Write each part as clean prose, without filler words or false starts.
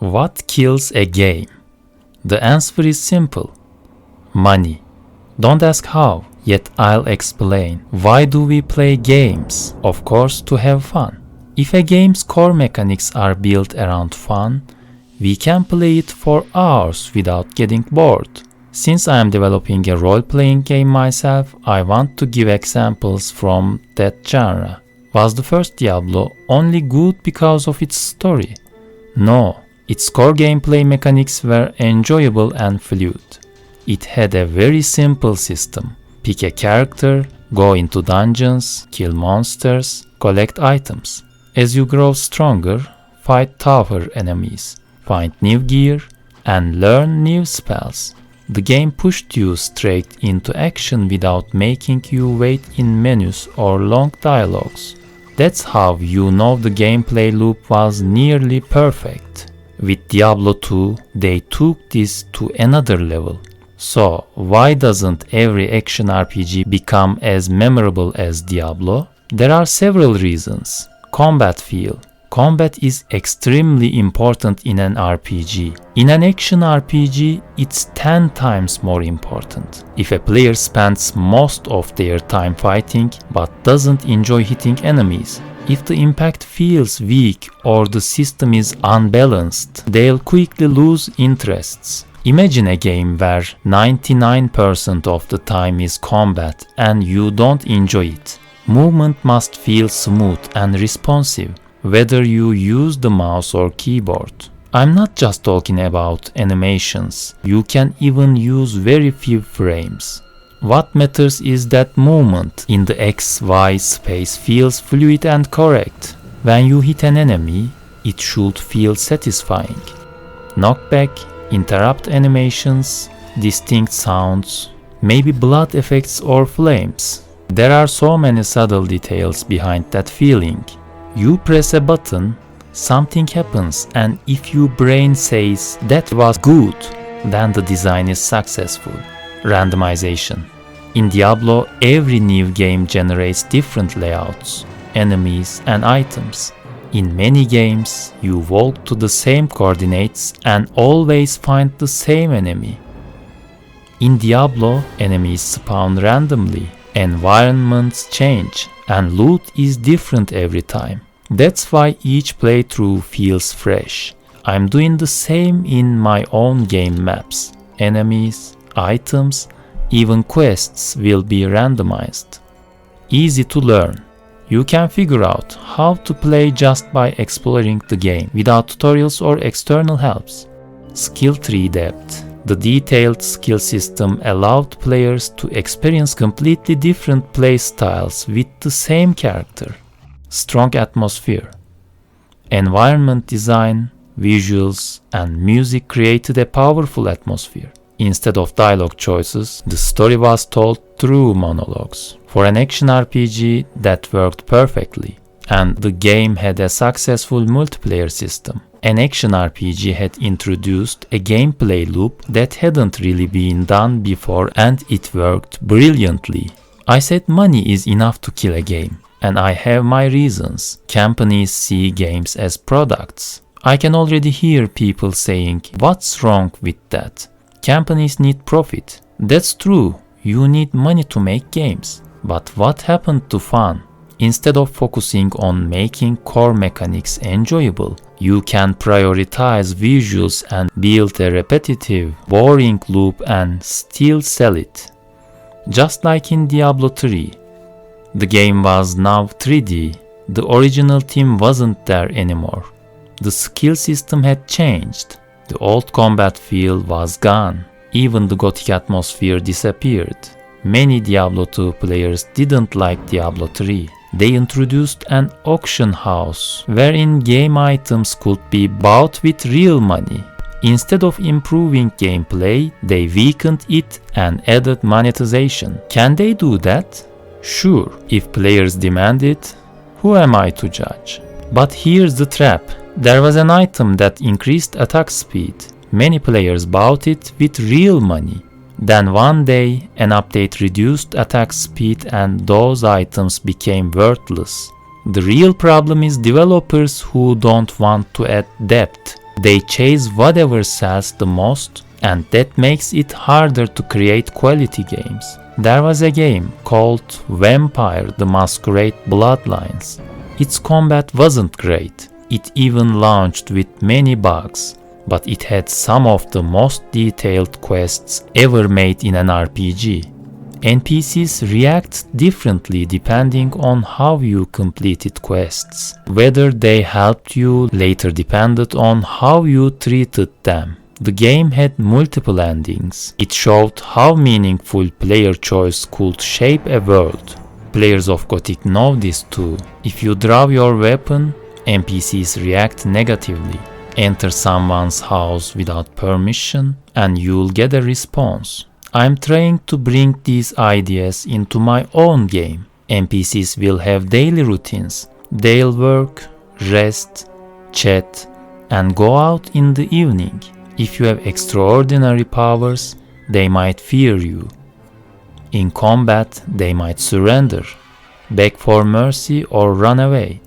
What kills a game? The answer is simple. Money. Don't ask how, yet I'll explain. Why do we play games? Of course, to have fun. If a game's core mechanics are built around fun, we can play it for hours without getting bored. Since I am developing a role-playing game myself, I want to give examples from that genre. Was the first Diablo only good because of its story? No, its core gameplay mechanics were enjoyable and fluid. It had a very simple system. Pick a character, go into dungeons, kill monsters, collect items. As you grow stronger, fight tougher enemies, find new gear, and learn new spells. The game pushed you straight into action without making you wait in menus or long dialogues. That's how you know the gameplay loop was nearly perfect. With Diablo 2, they took this to another level. So, why doesn't every action RPG become as memorable as Diablo? There are several reasons. Combat feel. Combat is extremely important in an RPG. In an action RPG, it's 10 times more important. If a player spends most of their time fighting but doesn't enjoy hitting enemies, if the impact feels weak or the system is unbalanced, they'll quickly lose interests. Imagine a game where 99% of the time is combat and you don't enjoy it. Movement must feel smooth and responsive, whether you use the mouse or keyboard. I'm not just talking about animations. You can even use very few frames. What matters is that movement in the XY space feels fluid and correct. When you hit an enemy, it should feel satisfying. Knockback, interrupt animations, distinct sounds, maybe blood effects or flames. There are so many subtle details behind that feeling. You press a button, something happens, and if your brain says that was good, then the design is successful. Randomization. In Diablo, every new game generates different layouts, enemies, and items. In many games, you walk to the same coordinates and always find the same enemy. In Diablo, enemies spawn randomly, environments change, and loot is different every time. That's why each playthrough feels fresh. I'm doing the same in my own game maps. Enemies, items, even quests will be randomized. Easy to learn. You can figure out how to play just by exploring the game without tutorials or external helps. Skill tree depth. The detailed skill system allowed players to experience completely different play styles with the same character. Strong atmosphere. Environment design, visuals, and music created a powerful atmosphere. Instead of dialogue choices, the story was told through monologues. For an action RPG, that worked perfectly, and the game had a successful multiplayer system. An action RPG had introduced a gameplay loop that hadn't really been done before, and it worked brilliantly. I said money is enough to kill a game, and I have my reasons. Companies see games as products. I can already hear people saying, "What's wrong with that? Companies need profit." That's true, you need money to make games. But what happened to fun? Instead of focusing on making core mechanics enjoyable, you can prioritize visuals and build a repetitive, boring loop and still sell it. Just like in Diablo 3. The game was now 3D. The original team wasn't there anymore. The skill system had changed. The old combat feel was gone. Even the gothic atmosphere disappeared. Many Diablo 2 players didn't like Diablo 3. They introduced an auction house wherein game items could be bought with real money. Instead of improving gameplay, they weakened it and added monetization. Can they do that? Sure, if players demand it. Who am I to judge? But here's the trap. There was an item that increased attack speed. Many players bought it with real money. Then one day, an update reduced attack speed and those items became worthless. The real problem is developers who don't want to add depth. They chase whatever sells the most, and that makes it harder to create quality games. There was a game called Vampire the Masquerade Bloodlines. Its combat wasn't great. It even launched with many bugs, but it had some of the most detailed quests ever made in an RPG. NPCs react differently depending on how you completed quests. Whether they helped you later depended on how you treated them. The game had multiple endings. It showed how meaningful player choice could shape a world. Players of Gothic know this too. If you draw your weapon, NPCs react negatively. Enter someone's house without permission and you'll get a response. I'm trying to bring these ideas into my own game. NPCs will have daily routines. They'll work, rest, chat, and go out in the evening. If you have extraordinary powers, they might fear you. In combat, they might surrender, beg for mercy, or run away.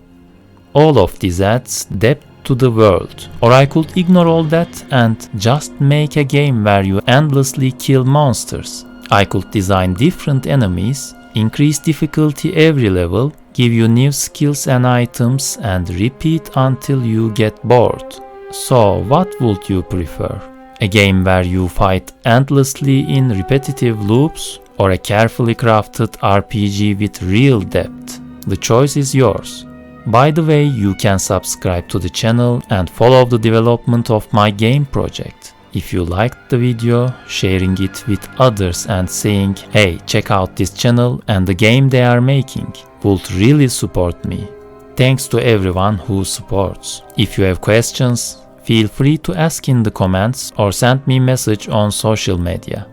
All of this adds depth to the world. Or I could ignore all that and just make a game where you endlessly kill monsters. I could design different enemies, increase difficulty every level, give you new skills and items, and repeat until you get bored. So what would you prefer? A game where you fight endlessly in repetitive loops, or a carefully crafted RPG with real depth? The choice is yours. By the way, you can subscribe to the channel and follow the development of my game project. If you liked the video, sharing it with others and saying, hey, check out this channel and the game they are making would really support me. Thanks to everyone who supports. If you have questions, feel free to ask in the comments or send me a message on social media.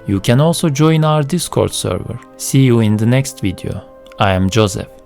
You can also join our Discord server. See you in the next video. I am Joseph.